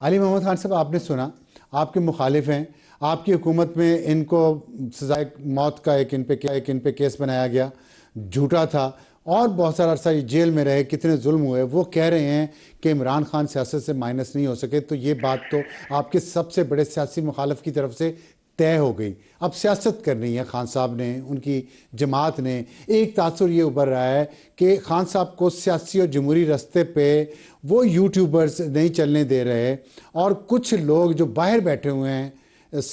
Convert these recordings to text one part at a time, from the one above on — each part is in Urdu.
علی محمد خان صاحب، آپ نے سنا، آپ کے مخالف ہیں، آپ کی حکومت میں ان کو سزائے موت کا ایک ان پہ کیس بنایا گیا، جھوٹا تھا، اور بہت سارا عرصہ جیل میں رہے، کتنے ظلم ہوئے. وہ کہہ رہے ہیں کہ عمران خان سیاست سے مائنس نہیں ہو سکے. تو یہ بات تو آپ کے سب سے بڑے سیاسی مخالف کی طرف سے طے ہو گئی. اب سیاست کرنی ہے خان صاحب نے، ان کی جماعت نے. ایک تاثر یہ ابھر رہا ہے کہ خان صاحب کو سیاسی اور جمہوری رستے پہ وہ یوٹیوبرز نہیں چلنے دے رہے، اور کچھ لوگ جو باہر بیٹھے ہوئے ہیں،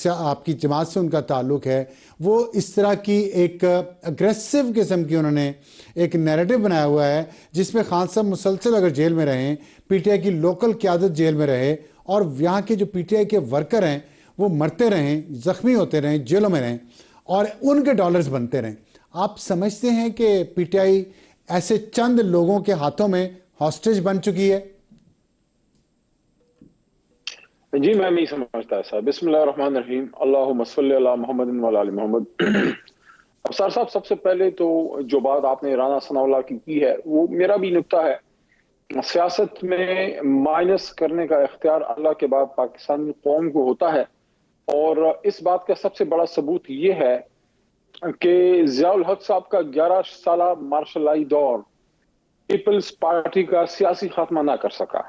آپ کی جماعت سے ان کا تعلق ہے، وہ اس طرح کی ایک اگریسو قسم کی انہوں نے ایک نیریٹو بنایا ہوا ہے جس میں خان صاحب مسلسل اگر جیل میں رہیں، پی ٹی آئی کی لوکل قیادت جیل میں رہے، اور یہاں کے جو پی ٹی آئی کے ورکر ہیں وہ مرتے رہیں، زخمی ہوتے رہیں، جیلوں میں رہیں، اور ان کے ڈالرز بنتے رہیں. آپ سمجھتے ہیں کہ پی ٹی آئی ایسے چند لوگوں کے ہاتھوں میں ہاسٹیج بن چکی ہے؟ جی میں نہیں سمجھتا ایسا. بسم اللہ الرحمن الرحیم. اللہم صلی علی محمد و علی محمد. افسر صاحب، سب سے پہلے تو جو بات آپ نے رانا ثناء اللہ کی ہے وہ میرا بھی نکتہ ہے. سیاست میں مائنس کرنے کا اختیار اللہ کے بعد پاکستانی قوم کو ہوتا ہے، اور اس بات کا سب سے بڑا ثبوت یہ ہے کہ ضیاء الحق صاحب کا 11 سالہ مارشل لائی دور پیپلز پارٹی کا سیاسی خاتمہ نہ کر سکا.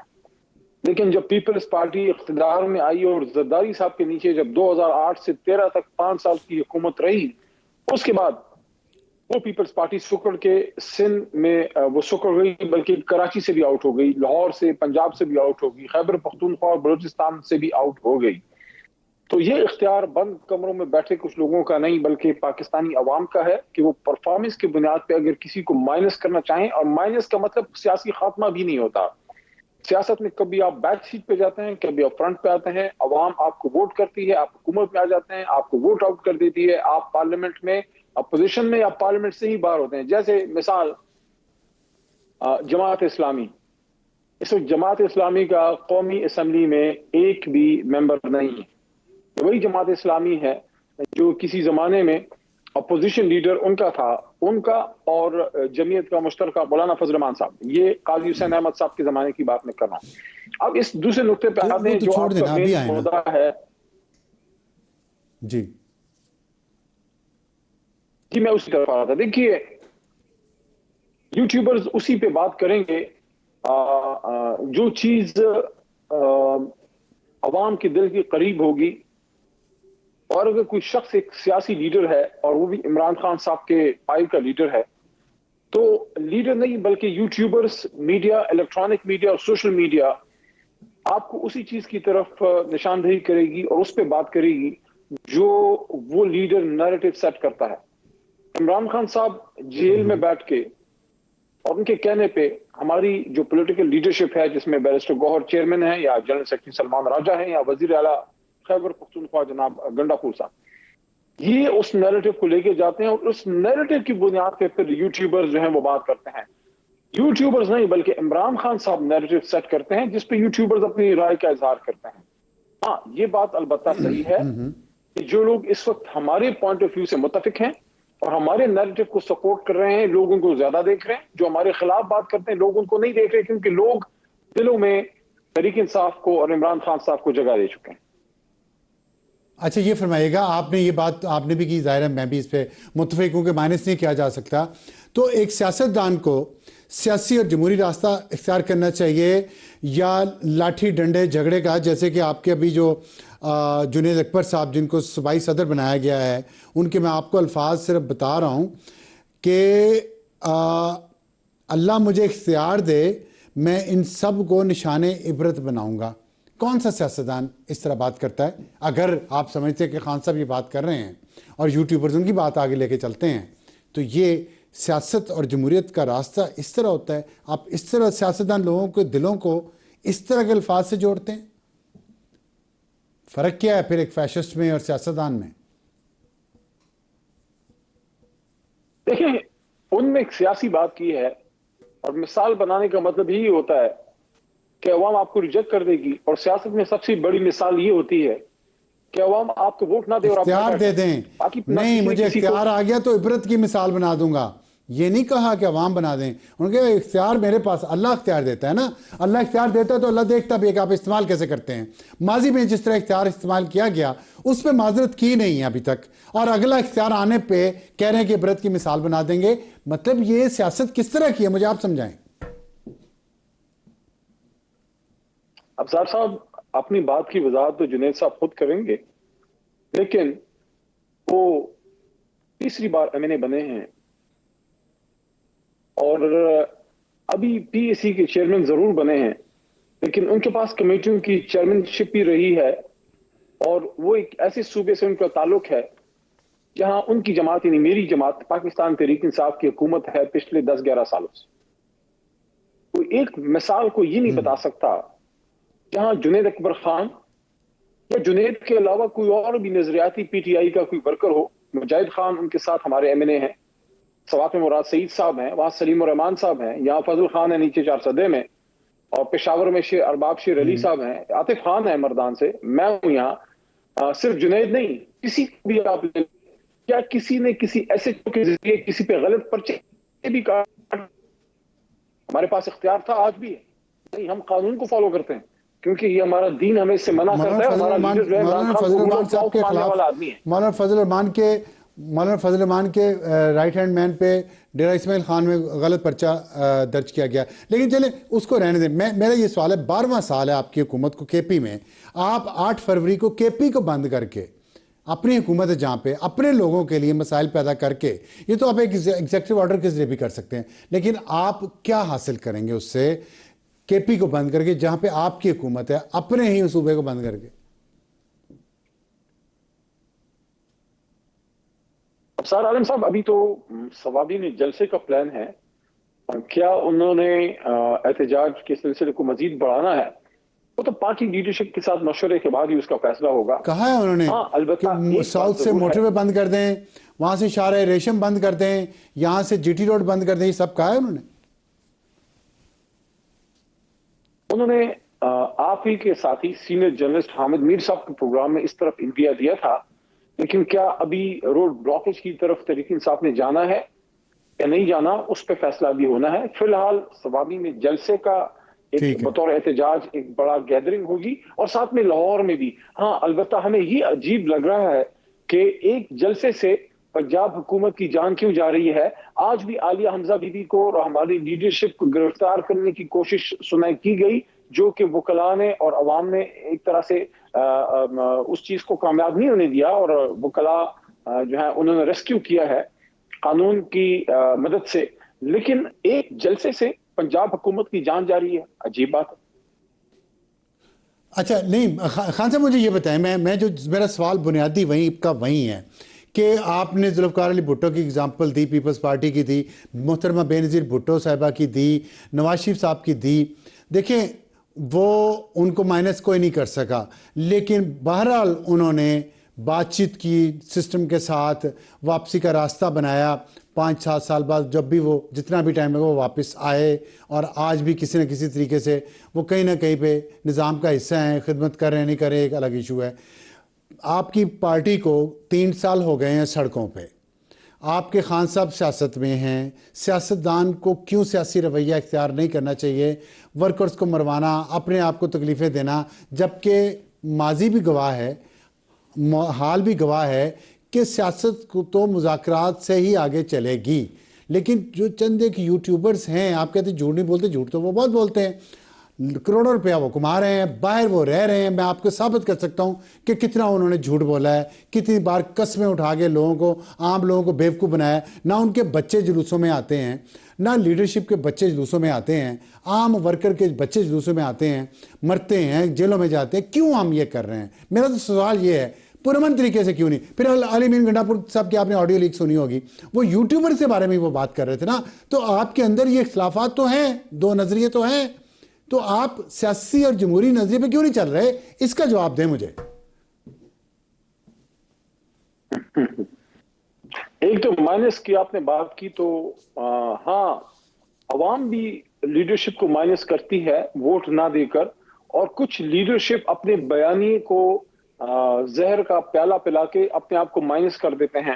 لیکن جب پیپلز پارٹی اقتدار میں آئی اور زرداری صاحب کے نیچے جب 2008 سے 13 تک 5 سال کی حکومت رہی، اس کے بعد وہ پیپلز پارٹی سکڑ کے سندھ میں وہ سکڑ گئی، بلکہ کراچی سے بھی آؤٹ ہو گئی، لاہور سے، پنجاب سے بھی آؤٹ ہو گئی، خیبر پختونخوا اور بلوچستان سے بھی آؤٹ ہو گئی. تو یہ اختیار بند کمروں میں بیٹھے کچھ لوگوں کا نہیں بلکہ پاکستانی عوام کا ہے کہ وہ پرفارمنس کی بنیاد پہ اگر کسی کو مائنس کرنا چاہیں، اور مائنس کا مطلب سیاسی خاتمہ بھی نہیں ہوتا. سیاست میں کبھی آپ بیک سیٹ پہ جاتے ہیں، کبھی آپ فرنٹ پہ آتے ہیں، عوام آپ کو ووٹ کرتی ہے، آپ حکومت میں آ جاتے ہیں، آپ کو ووٹ آؤٹ کر دیتی ہے، آپ پارلیمنٹ میں اپوزیشن میں یا پارلیمنٹ سے ہی باہر ہوتے ہیں. جیسے مثال جماعت اسلامی، اس وقت جماعت اسلامی کا قومی اسمبلی میں ایک بھی ممبر نہیں ہے. وہی جماعت اسلامی ہے جو کسی زمانے میں اپوزیشن لیڈر ان کا تھا، ان کا اور جمعیت کا مشترکہ مولانا فضل الرحمان صاحب، یہ قاضی حسین احمد صاحب کے زمانے کی بات میں کر رہا ہوں. اب اس دوسرے نقطے پہ آتے ہیں وہ تو جو چھوڑ آپ کا دینا، ابھی مین آئے نا. مدعا ہے. جی جی میں اسی طرف آ رہا تھا. دیکھیے، یوٹیوبرز اسی پہ بات کریں گے جو چیز عوام کے دل کے قریب ہوگی. اور اگر کوئی شخص ایک سیاسی لیڈر ہے اور وہ بھی عمران خان صاحب کے پائے کا لیڈر ہے، تو لیڈر نہیں بلکہ یوٹیوبرز، میڈیا، الیکٹرانک میڈیا اور سوشل میڈیا آپ کو اسی چیز کی طرف نشاندہی کرے گی اور اس پہ بات کرے گی جو وہ لیڈر نیریٹو سیٹ کرتا ہے. عمران خان صاحب جیل میں بیٹھ کے اور ان کے کہنے پہ ہماری جو پولیٹیکل لیڈرشپ ہے، جس میں بیرسٹر گوہر چیئرمین ہے، یا جنرل سیکرٹری سلمان راجہ ہیں، یا وزیر اعلیٰ خیبر پختونخوا جناب گنڈا پور صاحب، یہ اس نیریٹو کو لے کے جاتے ہیں، اور اس نیریٹو کی بنیاد پہ پھر یوٹیوبرز جو ہیں وہ بات کرتے ہیں. یوٹیوبرز نہیں بلکہ عمران خان صاحب نیریٹو سیٹ کرتے ہیں جس پہ یوٹیوبرز اپنی رائے کا اظہار کرتے ہیں. ہاں، یہ بات البتہ صحیح ہے کہ جو لوگ اس وقت ہمارے پوائنٹ آف ویو سے متفق ہیں اور ہمارے نیریٹو کو سپورٹ کر رہے ہیں، لوگوں کو زیادہ دیکھ رہے ہیں. جو ہمارے خلاف بات کرتے ہیں لوگوں کو نہیں دیکھ رہے، کیونکہ لوگ دلوں میں تحریک انصاف کو اور عمران خان صاحب کو جگہ دے چکے ہیں. اچھا، یہ فرمائیے گا، آپ نے یہ بات آپ نے بھی کی، ظاہر ہے میں بھی اس پہ متفق ہوں کہ مائنس نہیں کیا جا سکتا. تو ایک سیاستدان کو سیاسی اور جمہوری راستہ اختیار کرنا چاہیے یا لاٹھی ڈنڈے جھگڑے کا، جیسے کہ آپ کے ابھی جو جنید اکبر صاحب جن کو صوبائی صدر بنایا گیا ہے، ان کے میں آپ کو الفاظ صرف بتا رہا ہوں کہ اللہ مجھے اختیار دے، میں ان سب کو نشان عبرت بناؤں گا. کون سا سیاستدان اس طرح بات کرتا ہے؟ اگر آپ سمجھتے ہیں کہ خان صاحب یہ بات کر رہے ہیں اور یوٹیوبرز ان کی بات آگے لے کے چلتے ہیں، تو یہ سیاست اور جمہوریت کا راستہ اس طرح ہوتا ہے؟ آپ اس طرح سیاستدان لوگوں کے دلوں کو اس طرح کے الفاظ سے جوڑتے ہیں؟ فرق کیا ہے پھر ایک فیشسٹ میں اور سیاستدان میں؟ دیکھیں، ان میں ایک سیاسی بات کی ہے، اور مثال بنانے کا مطلب یہی ہوتا ہے کہ عوام آپ کو ریجیکٹ کر دے گی. اور سیاست میں سب سے بڑی مثال یہ ہوتی ہے کہ عوام آپ کو ووٹ نہ دے اور آپ اختیار بیٹھ دے جائیں. دیں. باقی نہ نہیں، کسی نے مجھے کسی کو اختیار آ گیا تو عبرت کی مثال بنا دوں گا. یہ نہیں کہا کہ عوام بنا دیں. ان کے اختیار میرے پاس، اللہ اختیار دیتا ہے نا. اللہ اختیار دیتا ہے تو اللہ دیکھتا بھی ہے کہ آپ استعمال کیسے کرتے ہیں. ماضی میں جس طرح اختیار استعمال کیا گیا اس پہ معذرت کی نہیں ہے ابھی تک، اور اگلا اختیار آنے پہ کہہ رہے ہیں کہ عبرت کی مثال بنا دیں گے. مطلب یہ سیاست کس طرح کی ہے، مجھے آپ سمجھائیں. ابصار صاحب اپنی بات کی وضاحت تو جنید صاحب خود کریں گے، لیکن وہ تیسری بار ایم این اے بنے ہیں اور ابھی پی اے سی کے چیئرمین ضرور بنے ہیں، لیکن ان کے پاس کمیٹیوں کی چیئرمین شپ بھی رہی ہے، اور وہ ایک ایسے صوبے سے ان کا تعلق ہے جہاں ان کی جماعت یعنی میری جماعت پاکستان تحریک انصاف کی حکومت ہے پچھلے 10-11 سالوں سے. کوئی ایک مثال کو یہ نہیں بتا سکتا جہاں جنید اکبر خان یا جنید کے علاوہ کوئی اور بھی نظریاتی پی ٹی آئی کا کوئی ورکر ہو. مجاہد خان ان کے ساتھ ہمارے ایم این اے ہیں، سوات میں مراد سعید صاحب ہیں، وہاں سلیم الرحمان صاحب ہیں، یہاں فضل خان ہے نیچے 4 میں، اور پشاور میں ارباب شیر علی صاحب ہیں، عاطف خان ہے مردان سے، میں ہوں یہاں. صرف جنید نہیں، کسی کو بھی آپ کیا کسی نے کسی ایسے کے ذریعے کسی پہ غلط پرچے بھی کہا؟ ہمارے پاس اختیار تھا، آج بھی ہے. نہیں، ہم قانون کو فالو کرتے ہیں کیونکہ یہ ہمارا دین ہمیں اس سے منع کرتا ہے. ہمارا لیڈر جو ہے عمران خان مولانا صاحب کے خلاف والا آدمی ہے. مولانا فضل الرحمان کے رائٹ ہینڈ مین پہ ڈیرہ اسماعیل خان میں غلط پرچہ درج کیا گیا. لیکن چلیں اس کو رہنے دیں. میرا یہ سوال ہے، 12واں سال ہے آپ کی حکومت کو کے پی میں. آپ 8 فروری کو کے پی کو بند کر کے اپنی حکومت ہے جہاں پہ اپنے لوگوں کے لیے مسائل پیدا کر کے، یہ تو آپ ایک ایگزیکٹو آرڈر کے ذریعے بھی کر سکتے ہیں، لیکن آپ کیا حاصل کریں گے اس سے کے پی کو بند کر کے جہاں پہ آپ کی حکومت ہے، اپنے ہی صوبے کو بند کر کے؟ ابصار عالم صاحب، ابھی تو صوابین جلسے کا پلان ہے، کیا انہوں نے احتجاج کے سلسلے کو مزید بڑھانا ہے؟ وہ تو پارٹی لیڈرشپ کے ساتھ مشورے کے بعد ہی اس کا فیصلہ ہوگا. کہا ہے انہوں نے ہاں البتہ کہ ساؤتھ سے موٹر وے بند کر دیں، وہاں سے شارع ریشم بند کر دیں، یہاں سے جی ٹی روڈ بند کر دیں، یہ سب کہا ہے انہوں نے آپ ہی کے ساتھی سینئر جرنلسٹ حامد میر صاحب کے پروگرام میں اس طرف انڈیا دیا تھا، لیکن کیا ابھی روڈ بلاکیج کی طرف تحریک انصاف نے جانا ہے یا نہیں جانا، اس پہ فیصلہ بھی ہونا ہے. فی الحال صوابی میں جلسے کا ایک بطور احتجاج ایک بڑا گیدرنگ ہوگی، اور ساتھ میں لاہور میں بھی. ہاں البتہ ہمیں یہ عجیب لگ رہا ہے کہ ایک جلسے سے پنجاب حکومت کی جان کیوں جا رہی ہے. آج بھی عالیہ حمزہ بی بی کو اور ہماری لیڈرشپ کو گرفتار کرنے کی کوشش سنائی کی گئی، جو کہ وکلاء نے اور عوام نے ایک طرح سے اس چیز کو کامیاب نہیں ہونے دیا، اور وکلاء جو ہے انہوں نے ریسکیو کیا ہے قانون کی مدد سے. لیکن ایک جلسے سے پنجاب حکومت کی جان جا رہی ہے، عجیب بات ہے. اچھا نہیں خان صاحب، مجھے یہ بتائیں، میں جو میرا سوال بنیادی وہیں کا وہیں ہے کہ آپ نے ذوالفقار علی بھٹو کی اگزامپل دی، پیپلز پارٹی کی دی، محترمہ بے نظیر بھٹو صاحبہ کی دی، نواز شریف صاحب کی دی. دیکھیں وہ ان کو مائنس کوئی نہیں کر سکا، لیکن بہرحال انہوں نے بات چیت کی، سسٹم کے ساتھ واپسی کا راستہ بنایا. 5-7 سال بعد جب بھی وہ جتنا بھی ٹائم لگا وہ واپس آئے، اور آج بھی کسی نہ کسی طریقے سے وہ کہیں نہ کہیں پہ نظام کا حصہ ہیں، خدمت کر رہے ہیں نہیں کر رہے ایک الگ ایشو ہے. آپ کی پارٹی کو 3 سال ہو گئے ہیں سڑکوں پہ، آپ کے خان صاحب سیاست میں ہیں. سیاستدان کو کیوں سیاسی رویہ اختیار نہیں کرنا چاہیے؟ ورکرز کو مروانا، اپنے آپ کو تکلیفیں دینا، جبکہ ماضی بھی گواہ ہے، حال بھی گواہ ہے کہ سیاست کو تو مذاکرات سے ہی آگے چلے گی. لیکن جو چند ایک یوٹیوبرز ہیں، آپ کہتے ہیں جھوٹ نہیں بولتے، جھوٹ تو وہ بہت بولتے ہیں، کروڑوں روپیہ وہ کما رہے ہیں، باہر وہ رہ رہے ہیں. میں آپ کو ثابت کر سکتا ہوں کہ کتنا انہوں نے جھوٹ بولا ہے، کتنی بار قسمیں اٹھا کے لوگوں کو، عام لوگوں کو بیوقوف بنایا. نہ ان کے بچے جلوسوں میں آتے ہیں، نہ لیڈرشپ کے بچے جلوسوں میں آتے ہیں، عام ورکر کے بچے جلوسوں میں آتے ہیں، مرتے ہیں، جیلوں میں جاتے ہیں. کیوں ہم یہ کر رہے ہیں؟ میرا تو سوال یہ ہے، پرامن طریقے سے کیوں نہیں؟ پھر علی امین گنڈا پور صاحب کی آپ نے آڈیو لیک سنی ہوگی، وہ یوٹیوبر کے بارے میں وہ بات کر رہے تھے نا. تو آپ کے اندر یہ اختلافات تو ہیں، 2 نظریے تو ہیں، تو آپ سیاسی اور جمہوری نظریے پہ کیوں نہیں چل رہے؟ اس کا جواب دیں مجھے. ایک تو مائنس کی آپ نے بات کی، تو ہاں عوام بھی لیڈرشپ کو مائنس کرتی ہے ووٹ نہ دے کر، اور کچھ لیڈرشپ اپنے بیانیے کو زہر کا پیالہ پلا کے اپنے آپ کو مائنس کر دیتے ہیں.